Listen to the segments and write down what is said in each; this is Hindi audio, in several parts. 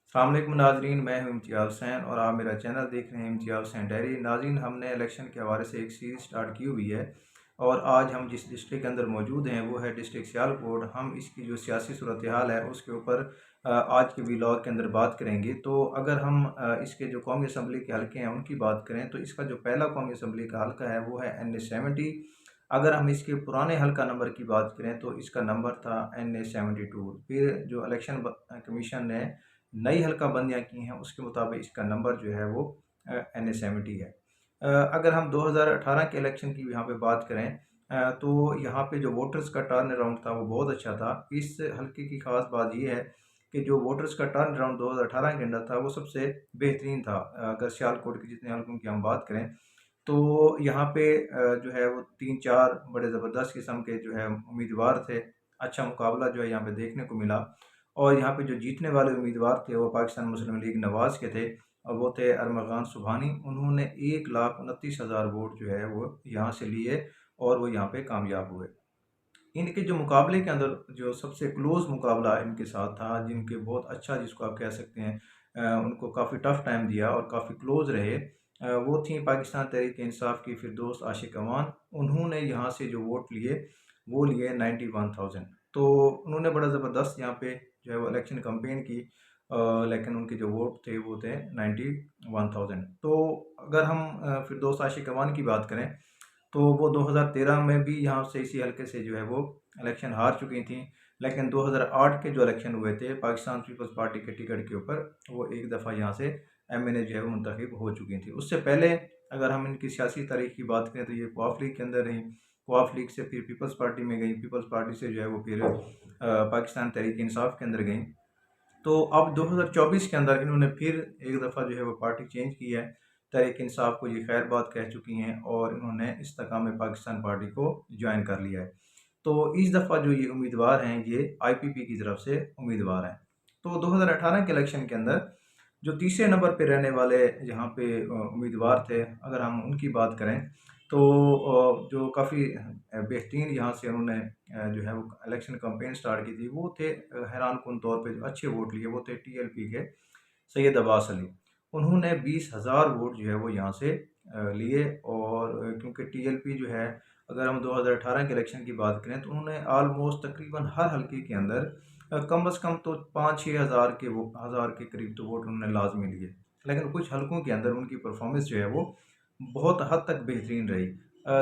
अस्सलाम वालेकुम नाज़रीन, मैं हूं इम्तियाज़ हुसैन और आप मेरा चैनल देख रहे हैं इम्तियाज़ हुसैन डायरी। नाज़रीन, हमने इलेक्शन के हवाले से एक सीरीज़ स्टार्ट की हुई है और आज हम जिस डिस्ट्रिक्ट के अंदर मौजूद हैं वो है डिस्ट्रिक्ट सियालकोट। हम इसकी जो सियासी सूरत हाल है उसके ऊपर आज के व्लॉग के अंदर बात करेंगे। तो अगर हम इसके जो कौमी असम्बली के हल्के हैं उनकी बात करें तो इसका जो पहला कौमी असम्बली का हल्का है वो है NA 70। अगर हम इसके पुराने हल्का नंबर की बात करें तो इसका नंबर था NA 72। फिर जो इलेक्शन कमीशन ने नई हल्का बंदियाँ की हैं उसके मुताबिक इसका नंबर जो है वो NA 70 है। अगर हम 2018 के इलेक्शन की यहाँ पे बात करें तो यहाँ पे जो वोटर्स का टर्न अराउंड था वो बहुत अच्छा था। इस हल्के की ख़ास बात ये है कि जो वोटर्स का टर्न अराउंड 2018 के अंदर था वो सबसे बेहतरीन था। अगर सियालकोट के जितने हल्कों की हम बात करें तो यहाँ पे जो है वो 3-4 बड़े ज़बरदस्त किस्म के जो है उम्मीदवार थे। अच्छा मुकाबला जो है यहाँ पे देखने को मिला और यहाँ पे जो जीतने वाले उम्मीदवार थे वो पाकिस्तान मुस्लिम लीग नवाज़ के थे और वो थे अरमगान सुबहानी। उन्होंने 1,29,000 वोट जो है वो यहाँ से लिए और वो यहाँ पे कामयाब हुए। इनके जो मुकाबले के अंदर जो सबसे क्लोज़ मुकाबला इनके साथ था, जिनके बहुत अच्छा जिसको आप कह सकते हैं उनको काफ़ी टफ़ टाइम दिया और काफ़ी क्लोज़ रहे, वो थी पाकिस्तान तहरीक-ए-इंसाफ की फिरदौस आशिक अमान। उन्होंने यहाँ से जो वोट लिए, वो लिए 91,000। तो उन्होंने बड़ा ज़बरदस्त यहाँ पे जो है वो इलेक्शन कैंपेन की, लेकिन उनके जो वोट थे वो थे 91,000। तो अगर हम फिरदौस आशिक अमान की बात करें तो वो 2013 में भी यहाँ से इसी हल्के से जो है वो इलेक्शन हार चुकी थी। लेकिन 2008 के जो इलेक्शन हुए थे पाकिस्तान पीपल्स पार्टी के टिकट के ऊपर, वो एक दफ़ा यहाँ से MNA जो है वो मुंतखब हो चुकी थी। उससे पहले अगर हम इनकी सियासी तारीख की बात करें तो ये क्वाफ लीग के अंदर रहीं। क्वाफ लीग से फिर पीपल्स पार्टी में गई, पीपल्स पार्टी से जो है वो फिर पाकिस्तान तहरीक इंसाफ के अंदर गई। तो अब 2024 के अंदर इन्होंने फिर एक दफ़ा जो है वो पार्टी चेंज की है। तहरीक इंसाफ को ये खैर बात कह चुकी हैं और इन्होंने इस्तेकाम पाकिस्तान पार्टी को ज्वाइन कर लिया है। तो इस दफ़ा जो ये उम्मीदवार हैं ये IPP की तरफ से उम्मीदवार हैं। तो 2018 के इलेक्शन के अंदर जो तीसरे नंबर पे रहने वाले यहाँ पे उम्मीदवार थे, अगर हम उनकी बात करें तो जो काफ़ी बेहतरीन यहाँ से उन्होंने जो है वो इलेक्शन कैंपेन स्टार्ट की थी, वो थे हैरान कुन तौर पे जो अच्छे वोट लिए वो थे TLP के सैयद अब्बास अली। उन्होंने 20,000 वोट जो है वो यहाँ से लिए और क्योंकि TLP जो है, अगर हम 2018 के इलेक्शन की बात करें तो उन्होंने ऑलमोस्ट तकरीबन हर हल्के के अंदर कम अज़ कम तो 5-6 हज़ार के करीब तो वोट उन्होंने लाज़मी लिए। लेकिन कुछ हल्कों के अंदर उनकी परफ़ॉर्मेंस जो है वो बहुत हद तक बेहतरीन रही।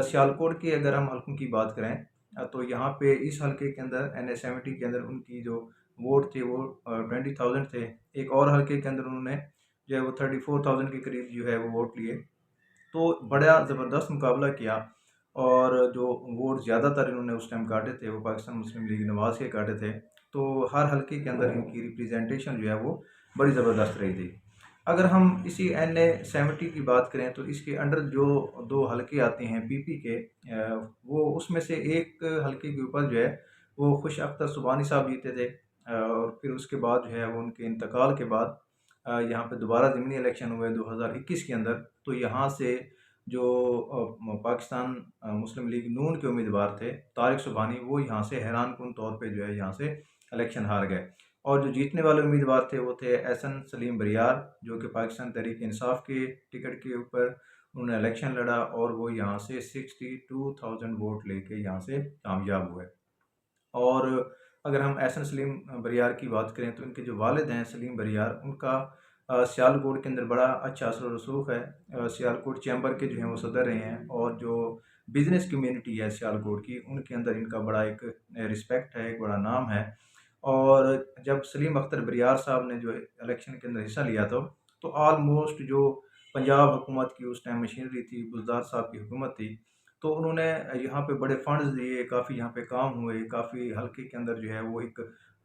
सियालकोट के अगर हम हल्कों की बात करें तो यहाँ पे इस हल्के के अंदर NA 70 के अंदर उनकी जो वोट थे वो 20,000 थे। एक और हल्के के अंदर उन्होंने जो है वो 34,000 के करीब जो है वो वोट लिए। तो बड़ा ज़बरदस्त मुकाबला किया और जो वोट ज़्यादातर इन्होंने उस टाइम काटे थे वो पाकिस्तान मुस्लिम लीग नवाज़ के काटे थे। तो हर हल्के के अंदर इनकी रिप्रेजेंटेशन जो है वो बड़ी ज़बरदस्त रही थी। अगर हम इसी NA 70 की बात करें तो इसके अंडर जो 2 हल्के आते हैं PP के, वो उसमें से एक हल्के के ऊपर जो है वो खुश अख्तर सुबहानी साहब जीते थे। और फिर उसके बाद जो है वो उनके इंतकाल के बाद यहाँ पे दोबारा ज़मीनी इलेक्शन हुए 2021 के अंदर। तो यहाँ से जो पाकिस्तान मुस्लिम लीग नून के उम्मीदवार थे तारिक सुबहानी, वो यहाँ से हैरान कुन तौर पे जो है यहाँ से इलेक्शन हार गए। और जो जीतने वाले उम्मीदवार थे वो थे एहसन सलीम बरियार, जो कि पाकिस्तान तहरीक इंसाफ के टिकट के ऊपर उन्होंने इलेक्शन लड़ा और वो यहाँ से 62,000 वोट लेके यहाँ से कामयाब हुए। और अगर हम एहसन सलीम बरियार की बात करें तो इनके जो वालिद हैं सलीम बरियार, उनका सियालकोट के अंदर बड़ा अच्छा असर रसूख है। सियालकोट चैम्बर के जो हैं वो सदर रहे हैं और जो बिज़नेस कम्युनिटी है सियालकोट की, उनके अंदर इनका बड़ा एक रिस्पेक्ट है, एक बड़ा नाम है। और जब सलीम अख्तर बरियार साहब ने जो इलेक्शन के अंदर हिस्सा लिया था तो ऑलमोस्ट जो पंजाब हुकूमत की उस टाइम मशीनरी थी, बुज़दार साहब की हुकूमत थी, तो उन्होंने यहाँ पे बड़े फंड्स दिए, काफ़ी यहाँ पे काम हुए, काफ़ी हल्के के अंदर जो है वो एक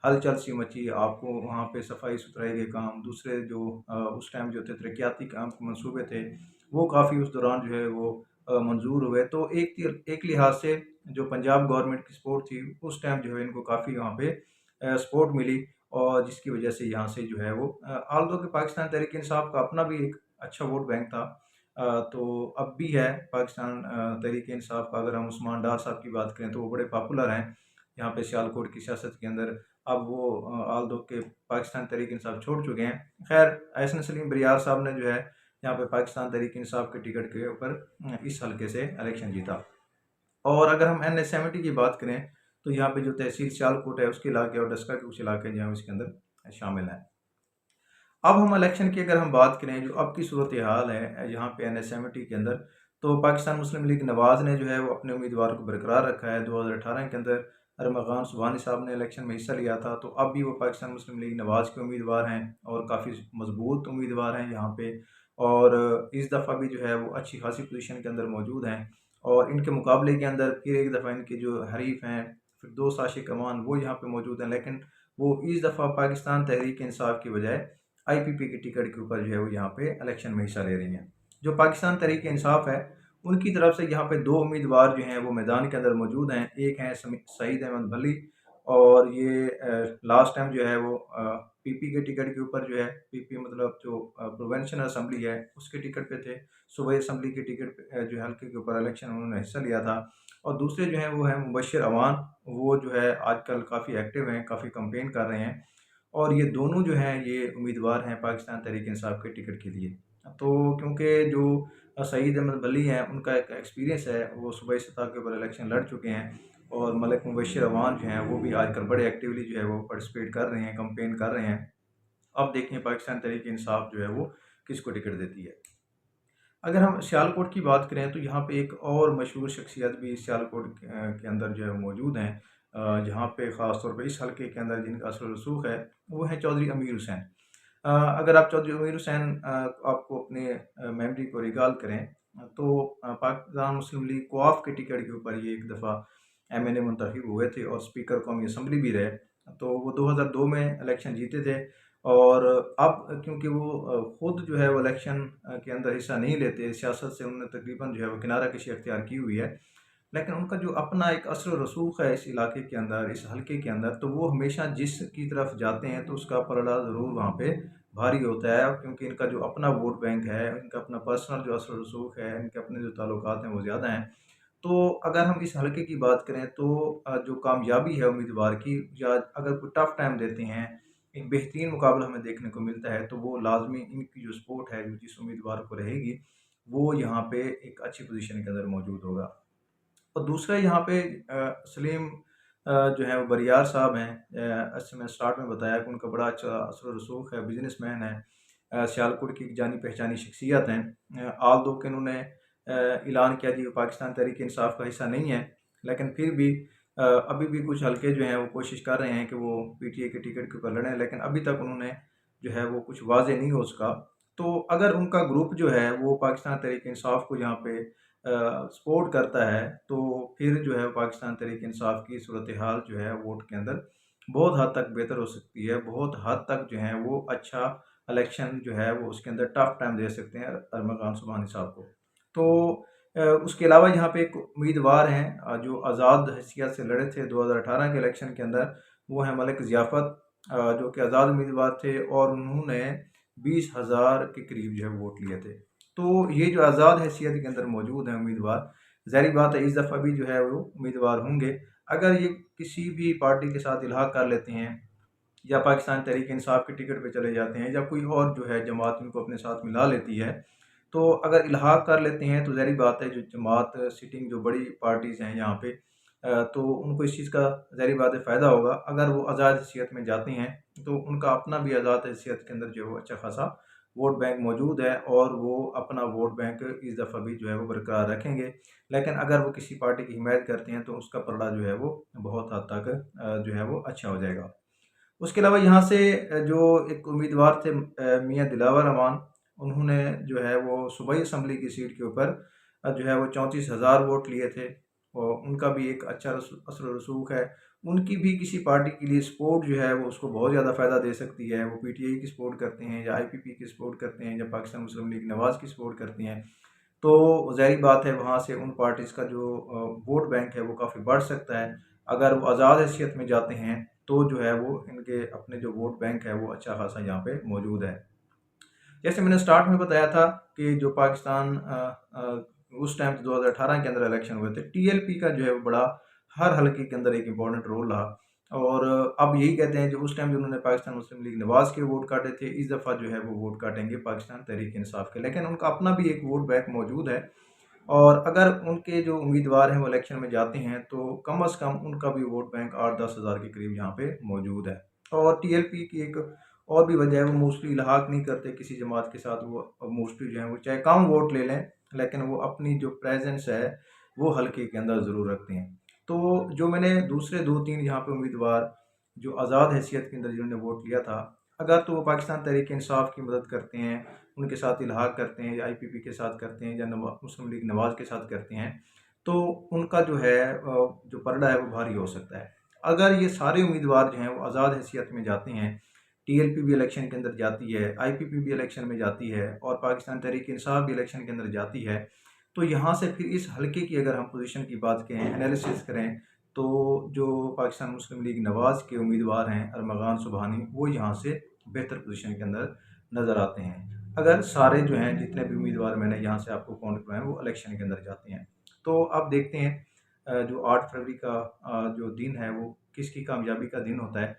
हलचल सी मची। आपको वहाँ पे सफाई सुथराई के काम, दूसरे जो उस टाइम जो थे तरक्याती काम के मंसूबे थे, वो काफ़ी उस दौरान जो है वो मंजूर हुए। तो एक लिहाज से जो पंजाब गवर्नमेंट की सपोर्ट थी उस टाइम जो है इनको काफ़ी वहाँ पे सपोर्ट मिली और जिसकी वजह से यहाँ से जो है वो ऑल्दो कि पाकिस्तान तहरीक इंसाफ का अपना भी एक अच्छा वोट बैंक था, तो अब भी है पाकिस्तान तहरीक इंसाफ का। अगर हम उस्मान डार साहब की बात करें तो वो बड़े पॉपुलर हैं यहाँ पे सियालकोट की सियासत के अंदर। अब वो आल दो के पाकिस्तान तहरीक इंसाफ छोड़ चुके हैं। खैर एहसन सलीम बरियार साहब ने जो है यहाँ पे पाकिस्तान तहरीक इंसाफ के टिकट के ऊपर इस हल्के से इलेक्शन जीता। और अगर हम NH-70 की बात करें तो यहाँ पे जो तहसील सियालकोट है उसके इलाके और डस्का के कुछ इलाके जो हैं उसके अंदर शामिल हैं। अब हम इलेक्शन की अगर हम बात करें जो अब की सूरत हाल है यहाँ पे NH-70 के अंदर, तो पाकिस्तान मुस्लिम लीग नवाज़ ने जो है वो अपने उम्मीदवार को बरकरार रखा है। 2018 के अंदर अरमगान सुबहानी साहब ने इलेक्शन में हिस्सा लिया था, तो अब भी वो पाकिस्तान मुस्लिम लीग नवाज़ के उम्मीदवार हैं और काफ़ी मजबूत उम्मीदवार हैं यहाँ पे। और इस दफ़ा भी जो है वो अच्छी खासी पोजीशन के अंदर मौजूद हैं। और इनके मुकाबले के अंदर फिर एक दफ़ा इनके जो हरीफ हैं फिरदौस आशिक अमान वो यहाँ पे मौजूद हैं, लेकिन वो इस दफ़ा पाकिस्तान तहरीक इंसाफ की बजाय IPP के टिकट के ऊपर जो है वो यहाँ पे इलेक्शन में हिस्सा ले रही हैं। जो पाकिस्तान तहरीक इंसाफ है उनकी तरफ से यहाँ पे 2 उम्मीदवार जो हैं वो मैदान के अंदर मौजूद हैं। एक हैं सईद अहमद भली, और ये लास्ट टाइम जो है वो PP के टिकट के ऊपर जो है, PP मतलब जो प्रोविंशियल असम्बली है उसके टिकट पे थे। सूबाई असम्बली के टिकट पे जो हल्के के ऊपर इलेक्शन उन्होंने हिस्सा लिया था। और दूसरे जो हैं वो हैं मुबश्शिर अवान, वो जो है आजकल काफ़ी एक्टिव हैं, काफ़ी कैंपेन कर रहे हैं। और ये दोनों जो हैं ये उम्मीदवार हैं पाकिस्तान तहरीक इंसाफ के टिकट के लिए। तो क्योंकि जो सईद अहमद वली हैं उनका एक एक्सपीरियंस है, वो सूबाई सतह के ऊपर इलेक्शन लड़ चुके हैं। और मलिक मुबश्शिर अवान जो हैं वो भी आजकल बड़े एक्टिवली जो है वो पार्टिसिपेट कर रहे हैं, कैंपेन कर रहे हैं। अब देखिए पाकिस्तान तहरीक इंसाफ जो है वो किसको टिकट देती है। अगर हम सियालकोट की बात करें तो यहाँ पे एक और मशहूर शख्सियत भी सियालकोट के अंदर जो है मौजूद हैं, जहाँ पे ख़ास तौर पे इस हल्के के अंदर जिनका असर रसूख है वो है चौधरी अमीर हुसैन। अगर आप चौधरी अमीर हुसैन आपको अपने मेमोरी को रिकॉल करें, तो पाकिस्तान मुस्लिम लीग क्वाफ के टिकट के ऊपर ये एक दफ़ा MNA मुंतखब हुए थे और स्पीकर कौमी असम्बली भी रहे। तो वो 2002 में इलेक्शन जीते थे। और अब क्योंकि वो खुद जो है वो इलेक्शन के अंदर हिस्सा नहीं लेते, सियासत से उन्होंने तकरीबन जो है वो किनारा कशी अख्तियार की हुई है, लेकिन उनका जो अपना एक असर रसूख है इस इलाके के अंदर, इस हल्के के अंदर, तो वो हमेशा जिसकी तरफ जाते हैं तो उसका पलड़ा ज़रूर वहाँ पे भारी होता है। क्योंकि इनका जो अपना वोट बैंक है, इनका अपना पर्सनल जो असर रसूख है, इनके अपने जो ताल्लुकात हैं वो ज़्यादा हैं। तो अगर हम इस हल्के की बात करें तो जो कामयाबी है उम्मीदवार की, या अगर कोई टफ़ टाइम देते हैं, एक बेहतरीन मुकाबला हमें देखने को मिलता है, तो वो लाज़मी इनकी जो सपोर्ट है, जो जिस उम्मीदवार को रहेगी, वो यहाँ पे एक अच्छी पोज़ीशन के अंदर मौजूद होगा। और दूसरा यहाँ पे सलीम जो है वो बरियार साहब हैं। जैसे मैंने स्टार्ट में बताया कि उनका बड़ा अच्छा असर रसूख है, बिजनेसमैन है, सियालकोट की जानी पहचानी शख्सियत हैं। आल दो के उन्होंने ऐलान किया जी वो पाकिस्तान तहरीक इंसाफ का हिस्सा नहीं है, लेकिन फिर भी अभी भी कुछ हल्के जो हैं वो कोशिश कर रहे हैं कि वो PTI के टिकट के ऊपर लड़ें, लेकिन अभी तक उन्होंने जो है वो कुछ वाज़ेह नहीं हो सका। तो अगर उनका ग्रुप जो है वो पाकिस्तान तहरीक इंसाफ को यहाँ पे सपोर्ट करता है, तो फिर जो है पाकिस्तान तहरीक इंसाफ की सूरत हाल जो है वोट के अंदर बहुत हद तक बेहतर हो सकती है, बहुत हद तक जो है वो अच्छा इलेक्शन जो है वो उसके अंदर टफ टाइम दे सकते हैं अरमगान सुबहानी साहब को। तो उसके अलावा यहाँ पे एक उम्मीदवार हैं जो आज़ाद हैसियत से लड़े थे 2018 के इलेक्शन के अंदर, वो हैं मलिक ज़ियाफ़त, जो कि आज़ाद उम्मीदवार थे और उन्होंने 20,000 के करीब जो है वोट लिए थे। तो ये जो आज़ाद हैसियत के अंदर मौजूद हैं उम्मीदवार, ज़ाहिर बात है इस दफ़ा भी जो है वो उम्मीदवार होंगे। अगर ये किसी भी पार्टी के साथ इल्हाक़ कर लेते हैं, या पाकिस्तान तहरीक इंसाफ के टिकट पे चले जाते हैं, या कोई और जो है जमात इनको अपने साथ मिला लेती है, तो अगर इल्हाक़ कर लेते हैं तो ज़ाहिर बात है जो जमात सिटिंग जो बड़ी पार्टीज़ हैं यहाँ पे, तो उनको इस चीज़ का ज़ाहिर बात है फ़ायदा होगा। अगर वो आज़ाद हैसियत में जाते हैं तो उनका अपना भी आज़ाद हैसियत के अंदर जो है वो अच्छा खासा वोट बैंक मौजूद है, और वो अपना वोट बैंक इस दफ़ा भी जो है वो बरकरार रखेंगे। लेकिन अगर वो किसी पार्टी की हिमायत करते हैं तो उसका पलड़ा जो है वो बहुत हद तक जो है वो अच्छा हो जाएगा। उसके अलावा यहाँ से जो एक उम्मीदवार थे मियाँ दिलावर रहमान, उन्होंने जो है वो सूबाई असम्बली की सीट के ऊपर जो है वो 34,000 वोट लिए थे, और उनका भी एक अच्छा असर रसूख है। उनकी भी किसी पार्टी के लिए सपोर्ट जो है वो उसको बहुत ज़्यादा फ़ायदा दे सकती है। वो PTI की सपोर्ट करते हैं, या IPP की सपोर्ट करते हैं, या पाकिस्तान मुस्लिम लीग नवाज़ की सपोर्ट करती हैं, तो ज़ाहिर बात है वहाँ से उन पार्टीज़ का जो वोट बैंक है वो काफ़ी बढ़ सकता है। अगर वो आज़ाद हैसियत में जाते हैं तो जो है वो इनके अपने जो वोट बैंक है वो अच्छा खासा यहाँ पे मौजूद है। जैसे मैंने स्टार्ट में बताया था कि जो पाकिस्तान उस टाइम 2018 के अंदर इलेक्शन हुए थे, TLP का जो है वो बड़ा हर हल्के के अंदर एक इम्पॉर्टेंट रोल रहा। और अब यही कहते हैं जो उस टाइम जिन्होंने पाकिस्तान मुस्लिम लीग नवाज़ के वोट काटे थे, इस दफ़ा जो है वो वोट काटेंगे पाकिस्तान तहरीक इंसाफ के। लेकिन उनका अपना भी एक वोट बैंक मौजूद है और अगर उनके जो उम्मीदवार हैं वो इलेक्शन में जाते हैं तो कम अज़ कम उनका भी वोट बैंक 8-10 हज़ार के करीब यहाँ पे मौजूद है। और टीएलपी की एक और भी वजह है, वो मोस्टली इल्हाक नहीं करते किसी जमात के साथ। वो मोस्टली जो है वो चाहे कम वोट ले लें, लेकिन वो अपनी जो प्रेजेंस है वो हल्के के अंदर ज़रूर रखते हैं। तो जो मैंने दूसरे 2-3 यहाँ पे उम्मीदवार जो आज़ाद हैसियत के अंदर जिन्होंने वोट लिया था, अगर तो वो पाकिस्तान तहरीक इंसाफ की मदद करते हैं, उनके साथ इल्हाक करते हैं या आईपीपी के साथ करते हैं या मुस्लिम लीग नवाज़ के साथ करते हैं, तो उनका जो है जो पलड़ा है वो भारी हो सकता है। अगर ये सारे उम्मीदवार जो हैं वो आज़ाद हैसियत में जाते हैं, टीएलपी भी इलेक्शन के अंदर जाती है, आईपीपी भी इलेक्शन में जाती है और पाकिस्तान तहरीक इंसाफ भी इलेक्शन के अंदर जाती है, तो यहाँ से फिर इस हलके की अगर हम पोजीशन की बात करें, एनालिसिस करें, तो जो पाकिस्तान मुस्लिम लीग नवाज़ के उम्मीदवार हैं अरमगान सुबहानी, वो यहाँ से बेहतर पोजीशन के अंदर नज़र आते हैं। अगर सारे जो हैं जितने भी उम्मीदवार मैंने यहाँ से आपको काउंट करवाए वो इलेक्शन के अंदर जाते हैं। तो अब देखते हैं जो 8 फरवरी का जो दिन है वो किसकी कामयाबी का दिन होता है।